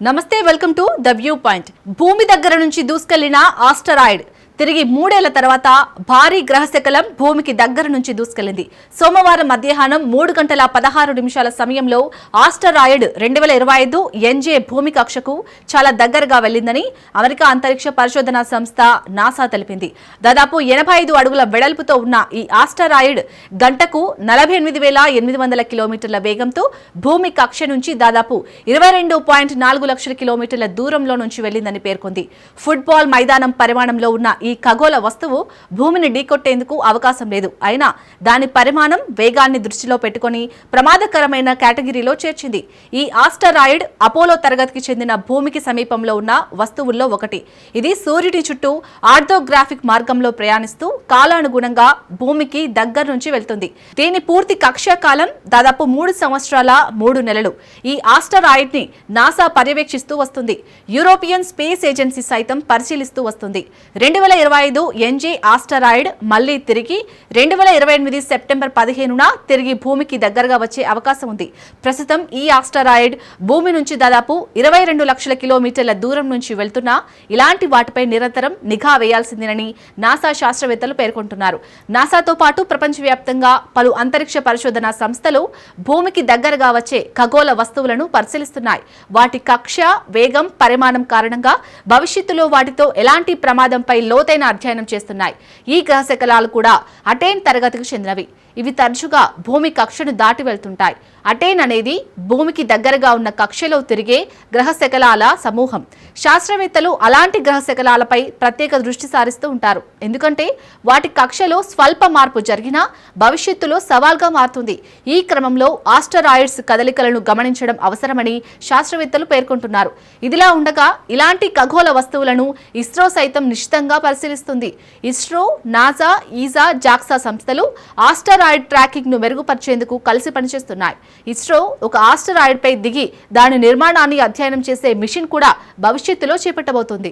నమస్తే, welcome to the view point. భూమి దగ్గర నుంచి దూసుకెళ్లిన ఆస్టరాయిడ్ తిరిగి 3 ఏళ్ల తర్వాత భారీ గ్రహశకలం భూమికి దగ్గర నుంచి దూసుకెళ్లింది. సోమవారం మధ్యాహ్నం 3:16 సమయంలో ఆస్టరాయిడ్ 2025 ఎన్జే భూమి కక్షకు చాలా దగ్గరగా వెళ్లిందని అమెరికా అంతరిక్ష పరిశోధనా సంస్థ నాసా తెలిపింది. దాదాపు 85 అడుగుల వెడల్పుతో ఉన్న ఈ ఆస్టరాయిడ్ గంటకు 48,800 కిలోమీటర్ల వేగంతో భూమి కక్ష నుంచి దాదాపు 22.4 లక్షల కిలోమీటర్ల దూరంలో నుంచి వెళ్లిందని పేర్కొంది. ఫుట్బాల్ మైదానం పరిమాణంలో ఉన్న ఈ ఖగోళ వస్తువు భూమిని ఢీకొట్టేందుకు అవకాశం లేదు. అయినా దాని పరిమాణం, వేగాన్ని దృష్టిలో పెట్టుకుని ప్రమాదకరమైన కేటగిరీలో చేర్చింది. ఈ ఆస్టరాయిడ్ అపోలో తరగతికి చెందిన భూమికి సమీపంలో ఉన్న వస్తువుల్లో ఒకటి. ఇది సూర్యుడి చుట్టూ ఆర్థోగ్రాఫిక్ మార్గంలో ప్రయాణిస్తూ కాలానుగుణంగా భూమికి దగ్గర నుంచి వెళ్తుంది. దీని పూర్తి కక్షా కాలం దాదాపు 3 సంవత్సరాల 3 నెలలు. ఈ ఆస్టరాయిడ్ ని నాసా పర్యవేక్షిస్తూ వస్తుంది. యూరోపియన్ స్పేస్ ఏజెన్సీ సైతం పరిశీలిస్తూ వస్తుంది. 2025 ఎన్జే ఆస్టరాయిడ్ మళ్లీ తిరిగి 2028 సెప్టెంబర్ 15న తిరిగి భూమికి దగ్గరగా వచ్చే అవకాశం ఉంది. ప్రస్తుతం ఈ ఆస్టరాయిడ్ భూమి నుంచి దాదాపు 22 లక్షల కిలోమీటర్ల దూరం నుంచి వెళ్తున్నా ఇలాంటి వాటిపై నిరంతరం నిఘా వేయాల్సిందేనని నాసా శాస్త్రవేత్తలు పేర్కొంటున్నారు. నాసాతో పాటు ప్రపంచవ్యాప్తంగా పలు అంతరిక్ష పరిశోధనా సంస్థలు భూమికి దగ్గరగా వచ్చే ఖగోళ వస్తువులను పరిశీలిస్తున్నాయి. వాటి కక్ష, వేగం, పరిమాణం కారణంగా భవిష్యత్తులో వాటితో ఎలాంటి ప్రమాదంపై లోతైన అధ్యయనం చేస్తున్నాయి. ఈ గ్రహశకలాలు కూడా అటెన్ తరగతికి చెందినవి. ఇవి తరచుగా భూమి కక్షను దాటి వెళ్తుంటాయి. అటెన్ అనేది భూమికి దగ్గరగా ఉన్న కక్షలో తిరిగే గ్రహశకలాల సమూహం. శాస్త్రవేత్తలు అలాంటి గ్రహశకలాలపై ప్రత్యేక దృష్టి సారిస్తూ ఉంటారు. ఎందుకంటే వాటి కక్షలో స్వల్ప మార్పు జరిగినా భవిష్యత్తులో సవాల్గా మారుతుంది. ఈ క్రమంలో ఆస్టరాయిడ్స్ కదలికలను గమనించడం అవసరమని శాస్త్రవేత్తలు పేర్కొంటున్నారు. ఇదిలా ఉండగా ఇలాంటి ఖగోళ వస్తువులను ఇస్రో సైతం నిశితంగా పరిశీలిస్తుంది. ఇస్రో, నాసా, ఈసా, జాక్సా సంస్థలు ఆస్టరాయిడ్ ట్రాకింగ్ ను మెరుగుపరిచేందుకు కలిసి పనిచేస్తున్నాయి. ఇస్రో ఒక ఆస్టరాయిడ్ పై దిగి దాని నిర్మాణాన్ని అధ్యయనం చేసే మిషన్ కూడా భవిష్యత్తులో చేపట్టబోతోంది.